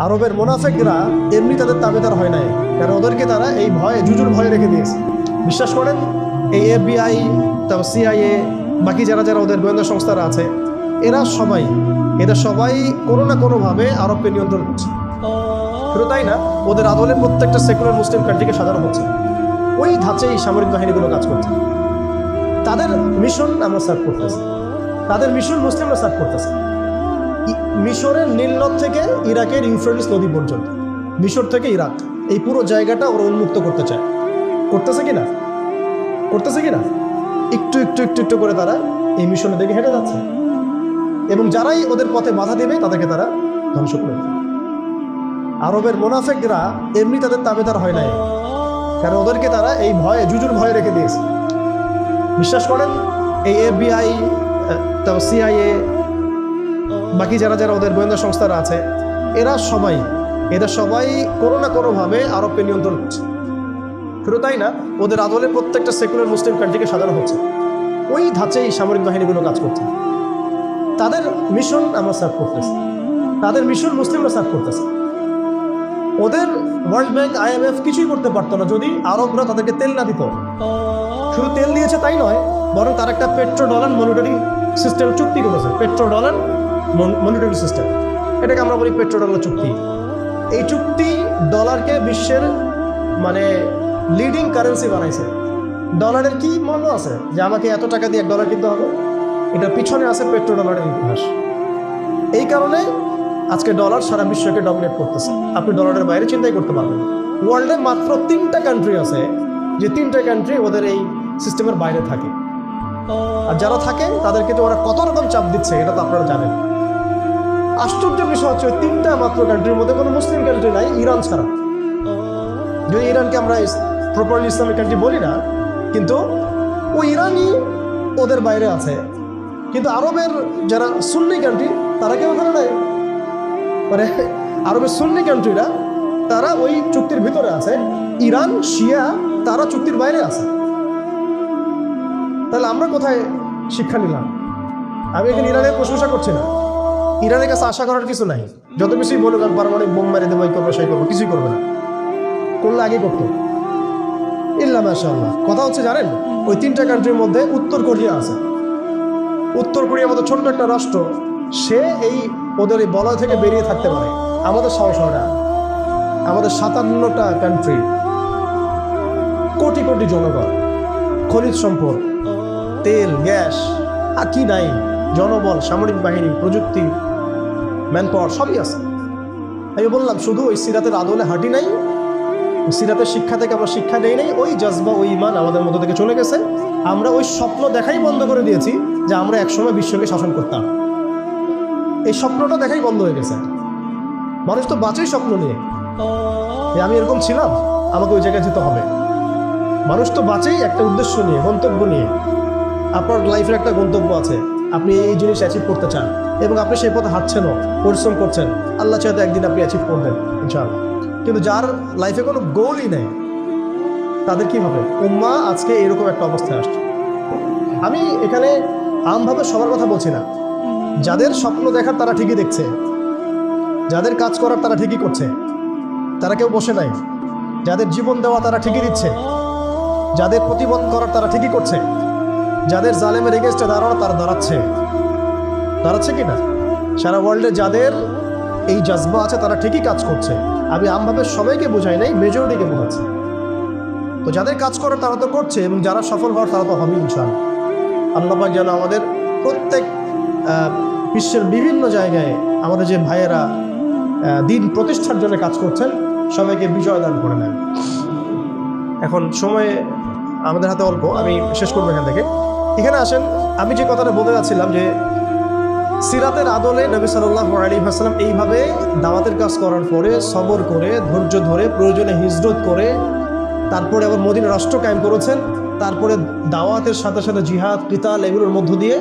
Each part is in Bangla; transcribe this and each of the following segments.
আরবের মুনাফিকরা এমনি তাদের তাবেদার হয় নাই, কারণ ওদেরকে তারা এই ভয়ে জুজুর ভয়ে রেখে দিয়েছে। বিশ্বাস করেন, এই FBI, তারপর CIA, বাকি যারা যারা ওদের গোয়েন্দা সংস্থারা আছে, এরা সবাই কোনো না কোনোভাবে আরবকে নিয়ন্ত্রণ করছে। শুধু তাই না, ওদের আদলে প্রত্যেকটা সেকুলার মুসলিম কান্ট্রিকে সাজানো হচ্ছে। ওই ধাঁচেই সামরিক বাহিনীগুলো কাজ করছে। তাদের মিশন আমরা সার্ভ করতেছি, তাদের মিশন মুসলিমরা সার্ভ করতেছে। মিশরের নীলনদ থেকে ইরাকের ইউফ্রেটিস নদী পর্যন্ত, মিশর থেকে ইরাক, এই পুরো জায়গাটা ওরা উন্মুক্ত করতে চায়। করতেছে কিনা একটু একটু একটু একটু করে তারা এই মিশনের দিকে হেঁটে যাচ্ছে, এবং যারাই ওদের পথে বাধা দেবে তাদেরকে তারা ধ্বংস করে দেবে। আরবের মুনাফিকরা এমনি তাদের তাবেদার হয় নাই, কারণ ওদেরকে তারা এই ভয়ে জুজুর ভয়ে রেখে দিয়েছে। বিশ্বাস করেন, এই FBI, তারপর CIA, বাকি যারা যারা ওদের গোয়েন্দা সংস্থারা আছে, এরা সবাই কোনো না কোনোভাবে আরবকে নিয়ন্ত্রণ করছে। শুধু তাই না, ওদের আদলে প্রত্যেকটা সেকুলার মুসলিম কান্ট্রিকে সাজানো হচ্ছে। ওই ধাঁচেই সামরিক বাহিনীগুলো কাজ করছে। তাদের মিশন আমরা সার্ভ করতেছি, তাদের মিশন মুসলিমরা সার্ভ করতেছে। ওদের ওয়ার্ল্ড ব্যাংক, IMF কিছুই করতে পারতো না যদি আরবরা তাদেরকে তেল না দিত। শুধু তেল দিয়েছে তাই নয়, বরং তার একটা পেট্রো ডলার মনিটরি সিস্টেম চুক্তি করেছে। পেট্রো ডলার মনিটরি সিস্টেম, এটাকে আমরা বলি পেট্রো ডলার চুক্তি। এই চুক্তি ডলারকে বিশ্বের লিডিং কারেন্সি বানাইছে। ডলারের কি মূল্য আছে যে আমাকে এত টাকা দিয়ে $1 কিনতে হবে? এটা পিছনে আছে পেট্রো ডলারের ইতিহাস। এই কারণে আজকে ডলার সারা বিশ্বকে ডমিনেট করতেছে। আপনি ডলারের বাইরে চিন্তাই করতে পারবেন। ওয়ার্ল্ডে মাত্র 3টা কান্ট্রি আছে যে 3টা কান্ট্রি ওদের এই সিস্টেমের বাইরে থাকে, আর যারা থাকে তাদেরকে তো ওরা কত রকম চাপ দিচ্ছে এটা তো আপনারা জানেন। আশ্চর্য বিষয় হচ্ছে, 3টা মাত্র কান্ট্রির মধ্যে কোনো মুসলিম কান্ট্রি নাই, ইরান ছাড়া। যদি ইরানকে আমরা প্রপারলি ইসলামিক কান্ট্রি বলি না, কিন্তু ওই ইরানই ওদের বাইরে আছে। কিন্তু আরবের যারা সুন্নি কান্ট্রি তারা কেউ ওখানে নাই। আরবের সুন্নি কান্ট্রিরা তারা ওই চুক্তির ভিতরে আছে। ইরান, শিয়া তারা চুক্তির বাইরে আছে। তাহলে আমরা কোথায় শিক্ষা নিলাম? আমি এখানে ইরানের প্রশংসা করছি না, ইরানের কাছে আশা করার কিছু নাই। যত কিছুই বলুক পারমাণবিক বোম মেরে দেবো, এই করবো সেই করবো, কিছুই করবে না। করলে আগে করতো ইল্লা মাশাআল্লাহ। কথা হচ্ছে জানেন, ওই 3টা কান্ট্রির মধ্যে উত্তর কোরিয়া আছে। উত্তর কোরিয়ার মতো ছোট্ট একটা রাষ্ট্র, সে ওদের এই বলয় থেকে বেরিয়ে থাকতে পারে। আমাদের সাহস হয় না। আমাদের 57টা কান্ট্রি, কোটি কোটি জনগণ, খনিজ সম্পদ, তেল, গ্যাস, আর কি নাই, জনবল, সামরিক বাহিনী, প্রযুক্তি, ম্যানপাওয়ার সবই আছে। আমি বললাম শুধু ওই সিরাতের আদলে হাঁটি নাই, সিরাতের শিক্ষা থেকে আমরা শিক্ষা নেই নাই। ওই জজবা, ওই ইমান আমাদের মধ্যে থেকে চলে গেছে। আমরা ওই স্বপ্ন দেখাই বন্ধ করে দিয়েছি যে আমরা একসময় বিশ্বকে শাসন করতাম। এই স্বপ্নটা দেখাই বন্ধ হয়ে গেছে। মানুষ তো বাঁচেই স্বপ্ন নিয়ে যে আমি এরকম ছিলাম, আমাকে ওই জায়গায় যেতে হবে। মানুষ তো বাঁচেই একটা উদ্দেশ্য নিয়ে, গন্তব্য নিয়ে। আপনার লাইফের একটা গন্তব্য আছে, আপনি এই জিনিস অ্যাচিভ করতে চান এবং আপনি সেই পথে হাঁটছেনও, পরিশ্রম করছেন। আল্লাহ চাইতে একদিন আপনি অ্যাচিভ করবেন ইনশাআল্লাহ। কিন্তু যার লাইফে কোনো গোলই নেই, তাদের কি হবে? উম্মাহ আজকে এরকম একটা অবস্থায় আসছে। আমি এখানে আমভাবে সবার কথা বলছি না। যাদের স্বপ্ন দেখার তারা ঠিকই দেখছে, যাদের কাজ করার তারা ঠিকই করছে, তারা কেউ বসে নাই। যাদের জীবন দেওয়া তারা ঠিকই দিচ্ছে, যাদের প্রতিবাদ করার তারা ঠিকই করছে, যাদের জালেমের এগেনস্টে দাঁড়ানো তারা দাঁড়াচ্ছে কি না? সারা ওয়ার্ল্ডে যাদের এই জজবা আছে তারা ঠিকই কাজ করছে। আমি আমভাবে সবাইকে বোঝাই নাই, মেজরিটিকে বোঝাচ্ছি। তো যাদের কাজ করার তারা তো করছে, এবং যারা সফল হওয়ার তারা তো হবে ইনশাআল্লাহ। আল্লাহ পাক যেন আমাদের প্রত্যেক বিশ্বের বিভিন্ন জায়গায় আমাদের যে ভাইয়েরা দিন প্রতিষ্ঠার জন্য কাজ করছেন, সবাইকে বিজয় দান করে নেন। এখন সময় আমাদের হাতে অল্প, আমি শেষ করবো এখান থেকে। এখানে আসেন, আমি যে কথাটা বলতে যাচ্ছিলাম যে সিরাতের আদলে নবী সাল্লাল্লাহু আলাইহি ওয়াসাল্লাম এইভাবে দাওয়াতের কাজ করার পরে সবর করে, ধৈর্য ধরে, প্রয়োজনে হিজরত করে, তারপরে আবার মদিনা রাষ্ট্র কায়েম করেছেন। তারপরে দাওয়াতের সাথে সাথে জিহাদ, কিতাল, এগুলোর মধ্য দিয়ে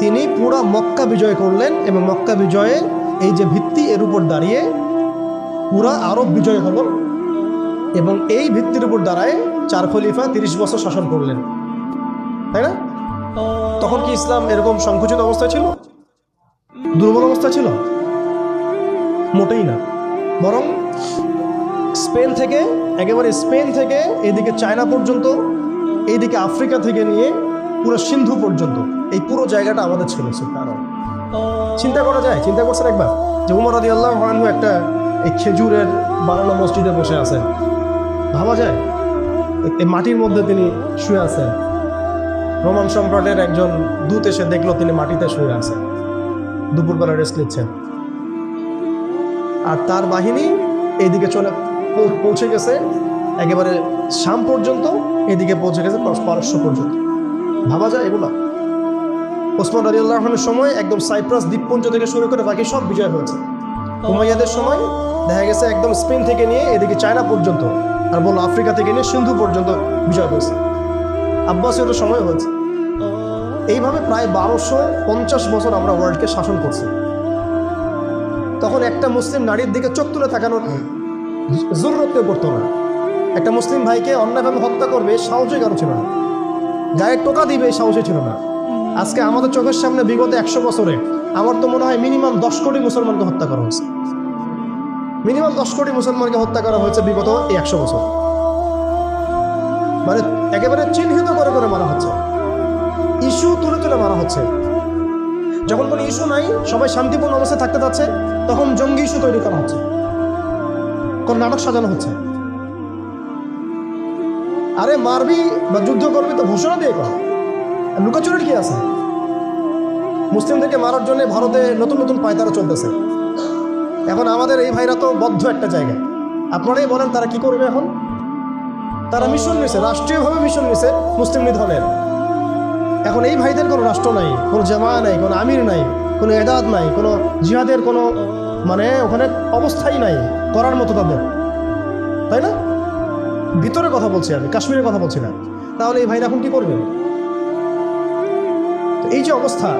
তিনি পুরো মক্কা বিজয় করলেন, এবং মক্কা বিজয়ে এই যে ভিত্তি, এর উপর দাঁড়িয়ে পুরা আরব বিজয় হল, এবং এই ভিত্তির উপর দাঁড়ায় 4 খলিফা 30 বছর শাসন করলেন, তাই না? তখন কি ইসলাম এরকম সংকুচিত অবস্থায় ছিল? দুর্বল অবস্থা ছিল? মোটেই না। বরং স্পেন থেকে, একেবারে স্পেন থেকে এদিকে চায়না পর্যন্ত, এইদিকে আফ্রিকা থেকে নিয়ে পুরো সিন্ধু পর্যন্ত এই পুরো জায়গাটা আমাদের ছিল। চিন্তা করা যায়? চিন্তা করছেন একবার যে উমর রাদিয়াল্লাহু আনহু একটা এই খেজুরের বানানো মসজিদে বসে আছেন? ভাবা যায়? এই মাটির মধ্যে তিনি শুয়ে আছেন। রোমান সম্রাটের একজন দূত এসে দেখলো তিনি মাটিতে শুয়ে আছেন, দুপুরবেলা রেস্ট নিচ্ছেন। আর তার বাহিনী এইদিকে পৌঁছে গেছে একেবারে শাম পর্যন্ত, এদিকে পৌঁছে গেছে পারস্য পর্যন্ত। ভাবা যায় এগুলা? ওসমান রাদিয়াল্লাহু আনহুর সময় একদম সাইপ্রাস দ্বীপপুঞ্জ থেকে শুরু করে বাকি সব বিজয় হয়েছে। উমাইয়াদের সময় দেখা গেছে একদম স্পেন থেকে নিয়ে এদিকে চায়না পর্যন্ত, আর বললো আফ্রিকা থেকে নিয়ে সিন্ধু পর্যন্ত বিজয় হয়েছে। আব্বাসীয়দের সময় হয়েছে। এইভাবে প্রায় 1250 বছর আমরা ওয়ার্ল্ডকে শাসন করছি। তখন একটা মুসলিম নারীর দিকে চোখ তুলে তাকানোর জরুরত কেউ করতো না। একটা মুসলিম ভাইকে অন্যায়ভাবে হত্যা করবে সাহসই কারো ছিল না, গায়ে টোকা দিবে সাহসই ছিল না। আজকে আমাদের চোখের সামনে বিগত 100 বছরে আমার তো মনে হয় মিনিমাম 10 কোটি মুসলমানকে হত্যা করা হয়েছে। মিনিমাম 10 কোটি মুসলমানকে হত্যা করা হয়েছে বিগত এই 100 বছর। মানে একেবারে চিহ্নিত করে করে মারা হচ্ছে, ইস্যু তুলে তুলে মারা হচ্ছে। যখন কোনো ইস্যু নাই, সবাই শান্তিপূর্ণ অবস্থায় থাকতে চাচ্ছে, তখন জঙ্গি ইস্যু তৈরি করা হচ্ছে, কোন নাটক সাজানো হচ্ছে। আরে মারবি বা যুদ্ধ করবি তো ঘোষণা দিয়ে কর, লুকাচুরির কি আছে? মুসলিমদেরকে মারার জন্য ভারতে নতুন নতুন পায়তারা চলতেছে। এখন আমাদের এই ভাইরা তো বদ্ধ একটা জায়গায়। আপনারাই বলেন তারা কি করবে এখন? তারা মিশন নিছে, রাষ্ট্রীয়ভাবে মিশন নিছে মুসলিম লীগ দলের। এখন এই ভাইদের কোনো রাষ্ট্র নাই, কোনো জামা নাই, কোনো আমির নাই, কোনো এদাদ নাই, কোনো জিহাদের কোনো মানে ওখানে অবস্থাই নাই করার মতো তাদের, তাই না? ভিতরে কথা বলছি আমি, কাশ্মীরের কথা বলছি না। তাহলে এই ভাইরা এখন কি করবে? এই যে অবস্থা,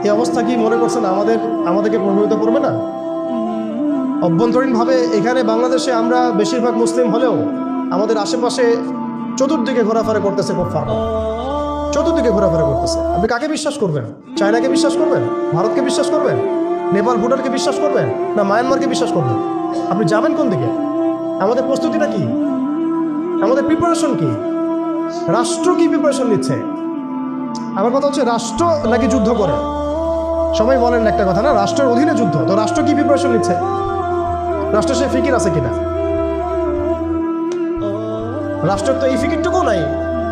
এই অবস্থা কি মনে করছেন আমাদেরকে প্রভাবিত করবে না? অভ্যন্তরীণভাবে এখানে বাংলাদেশে আমরা বেশিরভাগ মুসলিম হলেও আমাদের আশেপাশে চতুর্দিকে ঘোরাফেরা করতেছে কুফার, চতুর্দিকে ঘোরাফেরা করতেছে। আপনি কাকে বিশ্বাস করবেন? চায়নাকে বিশ্বাস করবেন? ভারতকে বিশ্বাস করবেন? নেপাল ভুটানকে বিশ্বাস করবেন? না মায়ানমারকে বিশ্বাস করবেন? আপনি যাবেন কোন দিকে? আমাদের প্রস্তুতিটা কি? আমাদের প্রিপারেশন কি? রাষ্ট্র কি প্রিপারেশন নিচ্ছে? আমার কথা হচ্ছে রাষ্ট্র নাকি যুদ্ধ করে? সবাই বলেন একটা কথা না, রাষ্ট্রের অধীনে যুদ্ধ। তো রাষ্ট্র কি প্রিপারেশন নিচ্ছে? রাষ্ট্রের সে ফিকির আছে কিনা? রাষ্ট্রের তো এই ফিকিরটুকু নাই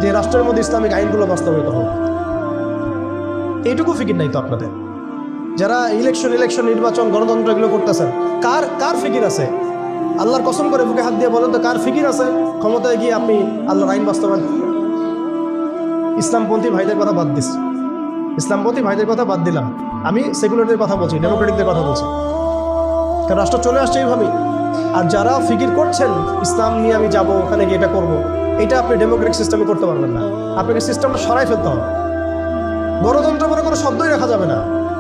যে রাষ্ট্রের মধ্যে ইসলামিক আইনগুলো বাস্তবায়িত হোক। এইটুকু ফিকির নাই তো আপনাদের। যারা ইলেকশন নির্বাচন গণতন্ত্র এগুলো করতেছেন, কার ফিকির আছে? আল্লাহর কসম করে বুকে হাত দিয়ে বলেন তো কার ফিকির আছে ক্ষমতায় গিয়ে আপনি আল্লাহর আইন বাস্তবায়ন? ইসলামপন্থী ভাইদের কথা বাদ দিস, ইসলামপন্থী ভাইদের কথা বাদ দিলাম, আমি সেকুলারদের কথা বলছি, ডেমোক্রেটিকদের কথা বলছি। কারণ রাষ্ট্র চলে আসছে এইভাবেই। আর যারা ফিকির করছেন ইসলাম নিয়ে আমি যাব, ওখানে গিয়ে এটা করবো, এটা আপনি ডেমোক্রেটিক সিস্টেমে করতে পারবেন না। আপনাকে সিস্টেমটা সরাই ফেলতে হবে। গণতন্ত্র বলে কোনো শব্দই রাখা যাবে না,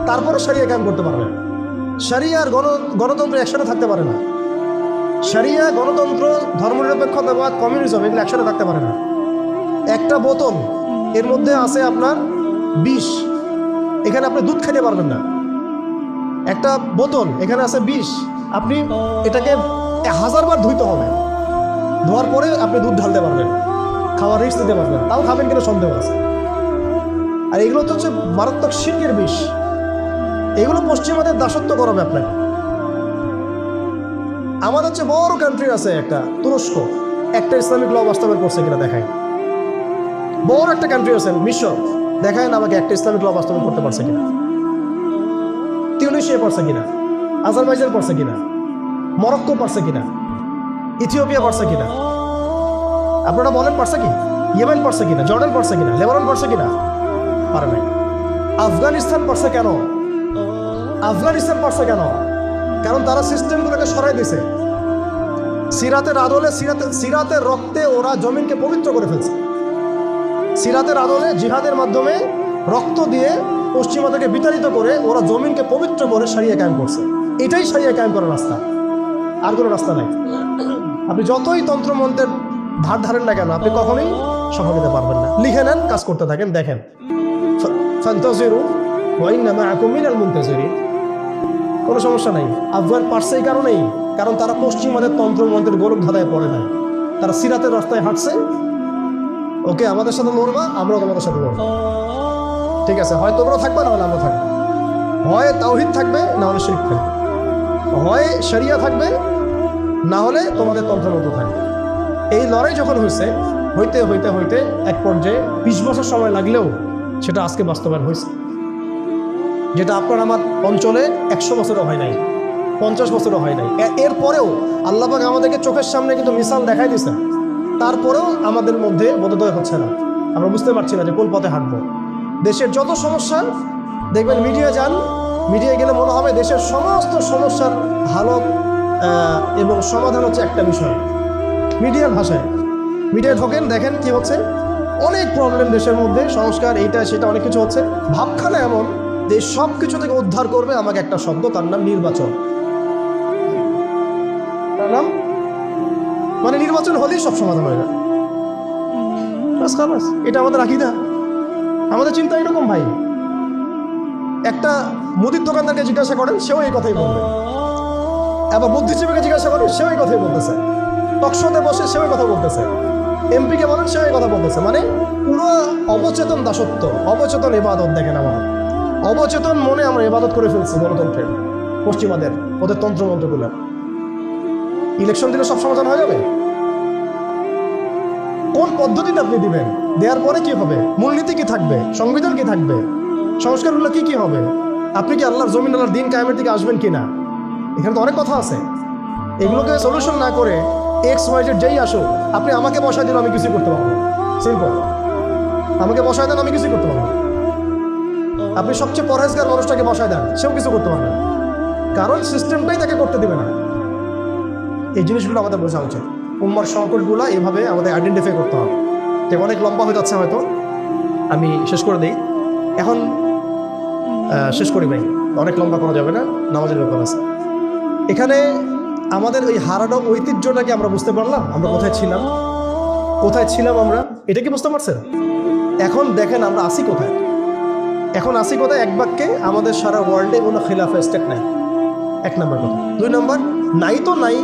তারপরে শরিয়া কায়েম করতে পারবেন। শরিয়া আর গণতন্ত্র একসাথে থাকতে পারে না। শরিয়া, গণতন্ত্র, ধর্মনিরপেক্ষতাবাদ, কমিউনিজম এগুলো একসাথে থাকতে পারে না। একটা বোতল, এর মধ্যে আছে আপনার বিষ, এখানে আপনি দুধ খেতে পারবেন না। একটা বোতল, এখানে আছে বিষ, আপনি এটাকে 1000 বার ধুইতে হবে, ধোয়ার পরে আপনি দুধ ঢালতে পারবেন, খাওয়ার রিস্ক দিতে পারবেন, তাও খাবেন কিনা সন্দেহ আছে। আর এগুলো তো হচ্ছে মারাত্মক শিরকের বিষ। এগুলো পশ্চিমাদের দাসত্ব করাবে আপনাকে। আমাদের হচ্ছে বড় কান্ট্রি আছে একটা তুরস্ক, একটা ইসলামিক ল বাস্তবায়ন করছে কিনা দেখায়। বড় একটা কান্ট্রি আছে মিশর, দেখায় না আমাকে একটা ইসলামিক ল বাস্তবায়ন করতে পারছে কিনা। তিউনিসিয়া পারছে কিনা, আজারবাইজান পারছে কিনা, মরক্কো পারছে কিনা, ইথিওপিয়া পারছে কিনা? আপনারা বলেন পারছে কি? ইয়েমেন পারছে কিনা, জর্ডান পারছে কিনা, লেবানন পারছে কিনা? পারে নাই। আফগানিস্তান পারছে কেন? আফগানিস্তান পারছে কেন? কারণ তারা সিস্টেমগুলোকে সরাই দিছে। সিরাতের আদলে, সিরাতের রক্তে ওরা জমিনকে পবিত্র করে ফেলছে। সিরাতের আদলে জিহাদের মাধ্যমে রক্ত দিয়ে পশ্চিমাদেরকে বিতাড়িত করে ওরা জমিনকে পবিত্র করে শরিয়া কায়েম করছে। এটাই শরিয়া কায়েম করার রাস্তা, আর কোনো রাস্তা নাই। আপনি যতই তন্ত্রমন্ত্রের ধার ধারেন না কেন, আপনি কখনোই সফল হতে পারবেন না। লিখে নেন, কাজ করতে থাকেন, দেখেন। ফান্তাজিরু ওয়া ইন্না মাআকুম মিনাল মুনতাজিরিন। কোনো সমস্যা নাই। আফগান পারছে এই কারণেই, কারণ তারা পশ্চিমাদের তন্ত্রমন্ত্রের গোলক ধাঁধায় পড়ে নাই, তারা সিরাতের রাস্তায় হাঁটছে। ওকে, আমাদের সাথে লড়বা, আমরাও তোমাদের সাথে লড়বো, ঠিক আছে? হয় তোমরা থাকবে, না হলে আমরা থাকবো। হয় তাওহীদ থাকবে, না হলে শিরক থাকবে। হয় শরিয়া থাকবে, না হলে তোমাদের তন্ত্রমন্ত্র থাকবে। এই লড়াই যখন হইতে হইতে হইতে এক পর্যায়ে 20 বছর সময় লাগলেও সেটা আজকে বাস্তবায়ন হয়েছে, যেটা আপনার আমার অঞ্চলে 100 বছরও হয় নাই, 50 বছরও হয় নাই। এরপরেও আল্লাহ পাক আমাদেরকে চোখের সামনে কিন্তু মিসাল দেখাই দিয়েছেন, তারপরেও আমাদের মধ্যে বোধোদয় হচ্ছে না। আমরা বুঝতে পারছি না যে কোন পথে হাঁটবো। দেশের যত সমস্যা দেখবেন, মিডিয়া যান, মিডিয়া গেলে মনে হবে দেশের সমস্ত সমস্যার হালত এবং সমাধান হচ্ছে একটা বিষয়। মিডিয়ার ভাষায় মিডিয়া ঢোকেন, দেখেন কি হচ্ছে, অনেক প্রবলেম দেশের মধ্যে, সংস্কার এইটা সেটা অনেক কিছু হচ্ছে। ভাবখানা এমন যে সব কিছু থেকে উদ্ধার করবে আমাকে একটা শব্দ, তার নাম নির্বাচন। তার নাম মানে নির্বাচন হলেই সব সমাধান হয়ে যায়। এটা আমাদের আকীদা, আমাদের চিন্তা এরকম ভাই। একটা মুদির দোকানদারকে জিজ্ঞাসা করেন, সেও এই কথাই বলবে। আবার বুদ্ধিজীবীকে জিজ্ঞাসা করেন, সেও এই কথাই বলতেছে। টকশোতে বসে সেও কথা বলতেছে। এমপিকে বলেন, সেও কথা বলতেছে। মানে পুরো অবচেতন দাসত্ব, অবচেতন ইবাদত। দেখেন, আমার অবচেতন মনে আমরা ইবাদত করে ফেলছি গণতন্ত্রের, পশ্চিমাদের ওদের তন্ত্রমন্ত্রগুলো। ইলেকশন দিলে সব সমাধান হয়ে যাবে? কোন পদ্ধতিতে আপনি দিবেন? দেওয়ার পরে কি হবে? মূলনীতি কি থাকবে? সংবিধান কি থাকবে? সংস্কারগুলো কি কি হবে? আপনি কি আল্লাহর জমিন, আল্লাহর দিন কায়েমের দিকে আসবেন কিনা? এখানে তো অনেক কথা আছে। এগুলোকে সলিউশন না করে XYZ যেই আসুক, আপনি আমাকে বসায় দিন, আমি কিছুই করতে পারবো না। সিম্পল, আমাকে বসায় দেন, আমি কিছুই করতে পারবো না। আপনি সবচেয়ে পরহেজগার মানুষটাকে বসায় দেন, সেও কিছু করতে পারবে না, কারণ সিস্টেমটাই তাকে করতে দেবে না। এই জিনিসগুলো আমাদের বোঝা উচিত। উম্মার সংকটগুলো এভাবে আমাদের আইডেন্টিফাই করতে হবে। তো অনেক লম্বা হয়ে যাচ্ছে, হয়তো আমি শেষ করে দিই এখন। শেষ করি ভাই, অনেক লম্বা করা যাবে না, নামাজের ব্যাপার আছে। এখানে আমাদের ওই হারানো ঐতিহ্যটাকে আমরা বুঝতে পারলাম, আমরা কোথায় ছিলাম আমরা, এটা কি বুঝতে পারছেন? এখন দেখেন আমরা আসি কোথায়। এখন আসি কোথায়? এক বাক্যে, আমাদের সারা ওয়ার্ল্ডে কোনো খিলাফা স্টেট নাই, 1 নম্বর কথা। 2 নম্বর, নাই তো নাই,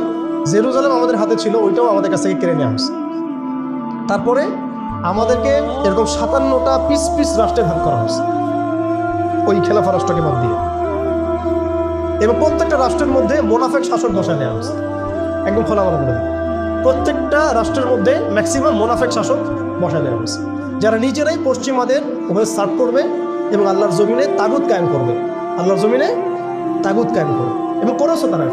জেরুজালেম আমাদের হাতে ছিল, ওইটাও আমাদের কাছ থেকে কেড়ে নেওয়া হয়েছে। তারপরে আমাদেরকে এরকম 57টা পিস পিস রাষ্ট্রে ভাগ করা হয়েছে, ওই খেলাফা রাষ্ট্রকে বাদ দিয়ে। এবং প্রত্যেকটা রাষ্ট্রের মধ্যে মোনাফেক শাসক বসায় নেওয়া হয়েছে। একদম খোলা বলা বলে, প্রত্যেকটা রাষ্ট্রের মধ্যে ম্যাক্সিমাম মোনাফেক শাসক বসায় দেওয়া হয়েছে, যারা নিজেরাই পশ্চিমাদের ওভাবে সার্ভ করবে এবং আল্লাহর জমিনে তাগুত কায়েম করবে। আল্লাহর জমিনে তাগুত কায়েম করবে। এবং করেছে তারা।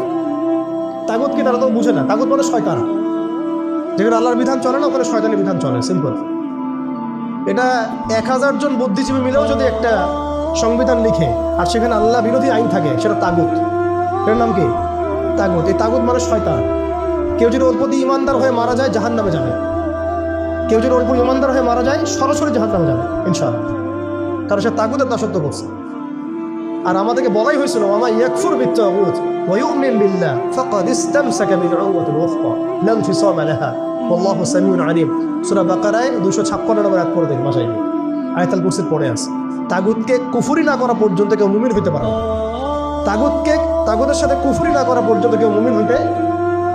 তাগুত কি তারা তো বুঝে না। তাগুত মানে শয়তান। যেখানে আল্লাহর বিধান চলে না, ওখানে শয়তানের বিধান চলে। সিম্পল। এটা 1000 জন বুদ্ধিজীবী মিলেও যদি একটা সংবিধান লিখে আর সেখানে আল্লাহ বিরোধী আইন থাকে, সেটা তাগুত। এর নাম কি? তাগুত। এই তাগুত মানে শয়তান। কেউ যদি ওর প্রতি ইমানদার হয়ে মারা যায়, জাহান্নামে যাবে। কেউ যদি ওর প্রতি ইমানদার হয়ে মারা যায়, সরাসরি জাহান্নামে যাবে ইনশাআল্লাহ, কারণ সে তাগুতের দাসত্ব করছে। আর আমাদেরকে বলাই হয়েছিল, ওয়ামা ইয়াকফুর বিত্তাগুত ওয়া ইউমিন বিল্লাহ ফাকাদ ইসতামসাকা বিল-উরওয়াতিল ওয়াসতা লা ইনফিসামা লাহা ওয়াল্লাহু সামিউন আলিম। সূরা বাকারায় 256 নম্বর আয়াত পড়ে দেখুন, ভাষায় আয়াতুল কুরসির পড়ে আছে। তাগুতকে কুফরি না করা পর্যন্ত কেউ মুমিন হইতে পারে না। তাগুতের সাথে কুফরি না করা পর্যন্ত কেউ মুমিন হইতে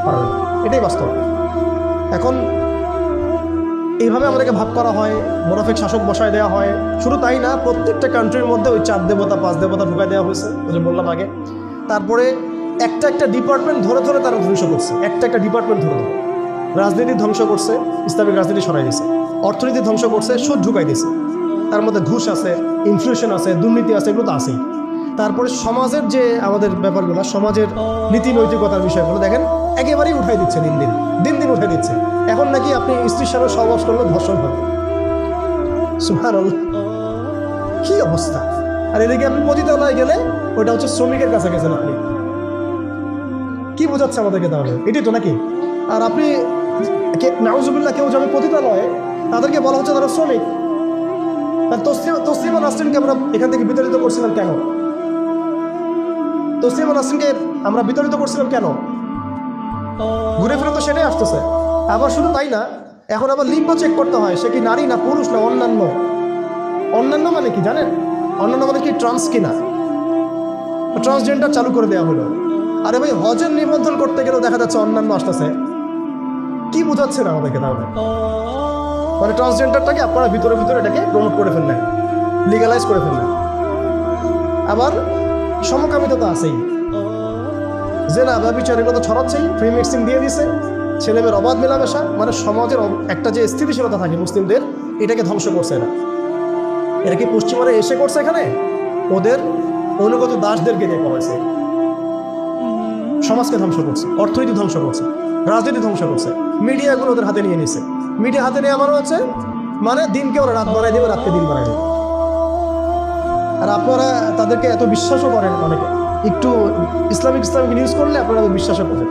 পারে না। এটাই বাস্তব। এখন এইভাবে আমাদেরকে ভাগ করা হয়, মোনাফিক শাসক বসায় দেওয়া হয়। শুধু তাই না, প্রত্যেকটা কান্ট্রির মধ্যে ওই 4 দেবতা 5 দেবতা ঢুকাই দেওয়া হয়েছে, ওই যে বললাম আগে। তারপরে একটা ডিপার্টমেন্ট ধরে তারা ধ্বংস করছে। একটা ডিপার্টমেন্ট ধরে রাজনীতি ধ্বংস করছে, ইসলামিক রাজনীতি সরাই দিয়েছে। অর্থনীতি ধ্বংস করছে, সুদ ঢুকাই দিয়েছে। তার মধ্যে ঘুষ আছে, ইনফ্লেশন আছে, দুর্নীতি আছে, এগুলো তো আছেই। তারপরে সমাজের যে আমাদের ব্যাপারগুলো, সমাজের নীতি নৈতিকতার বিষয়গুলো দেখেন একেবারেই উঠাই দিচ্ছে, দিন দিন উঠাই দিচ্ছে। এখন নাকি আপনি স্ত্রীর সাথে সহবাস করলে ধর্ষণ হবে। সুবহানাল্লাহ, কি অবস্থা! আর এদিকে আপনি পতিতালয়ে গেলে ওইটা হচ্ছে শ্রমিকের কাছে গেছেন আপনি। কি বোঝাচ্ছে আমাদেরকে তাহলে? এটাই তো নাকি? আর আপনি নাউজুবিল্লাহ, কেউ যাবে পতিতালয়ে, তাদেরকে বলা হচ্ছে তারা শ্রমিক। তসলিমা নাসরিনকে আমরা এখান থেকে বিতাড়িত করছিলাম কেন? তসলিমা নাসরিনকে আমরা বিতাড়িত করছিলাম কেন? ঘুরে ফিরে তো সেটাই আসতেছে। আবার শুধু তাই না, এখন আবার লিঙ্গ চেক করতে হয়, সে কি নারী না পুরুষ না অন্যান্য। অন্যান্য মানে কি জানেন? অন্যান্য মানে কি ট্রান্স কিনা? ট্রান্সজেন্ডার চালু করে দেওয়া হলো। আরে ভাই, হজের নিবন্ধন করতে গেলেও দেখা যাচ্ছে অন্যান্য আসতেছে। কি বোঝাচ্ছে না আমাদেরকে তাহলে? মানে ট্রান্সজেন্ডারটাকে আপনারা ভিতরে ভিতরে এটাকে প্রমোট করে ফেললেন, লিগালাইজ করে ফেললেন। আবার সমকামিতা তো আছেই, জেনা ব্যভিচার এগুলো তো ছড়াচ্ছেই, ফ্রি মিক্সিং দিয়ে দিছে, ছেলেমেয়ের অবাধ মেলামেশা, মানে সমাজের একটা যে স্থিতিশীলতা থাকে মুসলিমদের, এটাকে ধ্বংস করছে এরা। এরা কি পশ্চিমারা এসে করছে এখানে? ওদের অনুগত দাসদেরকে দিয়ে করেছে। সমাজকে ধ্বংস করছে, অর্থনীতি ধ্বংস করছে, রাজনীতি ধ্বংস করছে, মিডিয়াগুলো ওদের হাতে নিয়ে নিছে। মিডিয়া হাতে নিয়ে আমার হচ্ছে মানে দিনকে ওরা রাত বাড়াই দেবে, রাতকে দিন বাড়াই দেবে। আর আপনারা তাদেরকে এত বিশ্বাসও করেন, অনেকে একটু ইসলামিক নিউজ করলে আপনারা বিশ্বাসও করেন।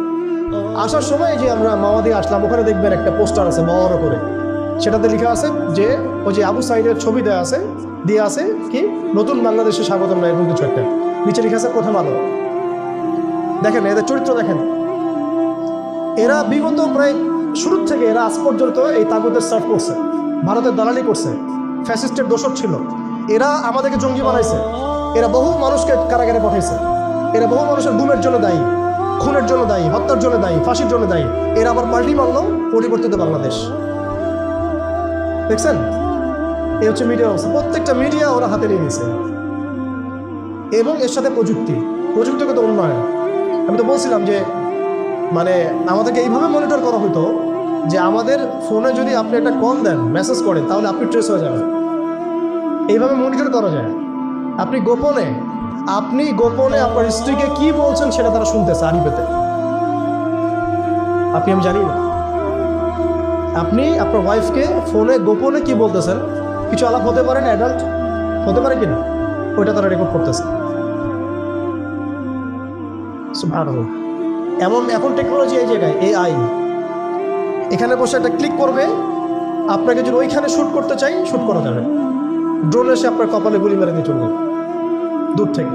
আসার সময় যে আমরা মাওয়া আসলাম, ওখানে দেখবেন একটা পোস্টার আছে বড় করে, সেটাতে লেখা আছে যে ওই যে আবু সাইদের ছবি দেওয়া আছে, দিয়ে আছে কি নতুন বাংলাদেশে স্বাগতম না, এরকম কিছু একটা নিচে লেখা আছে প্রথম আলো। দেখেন এদের চরিত্র দেখেন, এরা বিগত প্রায় শুরুর থেকে এরা আজ পর্যন্ত এই তাগুতের সার্ভ করছে, ভারতের দালালি করছে, ফ্যাসিস্টের দোষক ছিল। এরা আমাদেরকে জঙ্গি বানাইছে, এরা বহু মানুষকে কারাগারে পাঠাইছে, এরা বহু মানুষের গুমের জন্য দায়ী, খুনের জন্য দায়ী, হত্যার জন্য দায়ী, ফাঁসির জন্য দায়ী। এরা আবার পাল্টি মারলো পরিবর্তিত বাংলাদেশ। দেখছেন, এই হচ্ছে মিডিয়া অবস্থা। প্রত্যেকটা মিডিয়া ওরা হাতে নিয়ে নিয়েছে, এবং এর সাথে প্রযুক্তিগত উন্নয়ন। আমি তো বলছিলাম যে মানে আমাদেরকে এইভাবে মনিটর করা হতো যে আমাদের ফোনে যদি আপনি একটা কল দেন, মেসেজ করেন, তাহলে আপনি ট্রেস হয়ে যাবেন। এইভাবে মনিটর করা যায়। আপনি গোপনে আপনার স্ত্রীকে কি বলছেন সেটা তারা শুনতেছে আড়িপেতে। আমি জানি না আপনি আপনার ওয়াইফকে ফোনে গোপনে কি বলতেছেন, কিছু আলাপ হতে পারে না, অ্যাডাল্ট হতে পারে কিনা, ওইটা তারা রেকর্ড করতেছে। এখন টেকনোলজি এই জায়গায়, AI এখানে বসে একটা ক্লিক করবে, আপনাকে যদি ওইখানে শ্যুট করতে চাই শ্যুট করা যাবে। ড্রোন এসে আপনার কপালে গুলি মেরে দিয়ে চলবে দূর থেকে।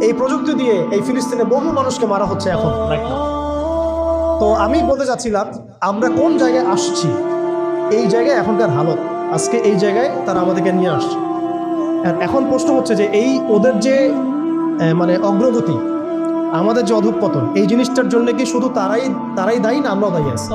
এই প্রযুক্তি দিয়ে এই ফিলিস্তিনে বহু মানুষকে মারা হচ্ছে এখন। তো আমি বলতে চাচ্ছিলাম আমরা কোন জায়গায় আসছি, এই জায়গায় এখনকার হালত, আজকে এই জায়গায় তারা আমাদেরকে নিয়ে আসছে। এখন প্রশ্ন হচ্ছে যে এই ওদের যে মানে অগ্রগতি, আমাদের যে অধঃপতন, এই জিনিসটার জন্য কি শুধু তারাই দায়ী না আমরাও দায়ী আছি?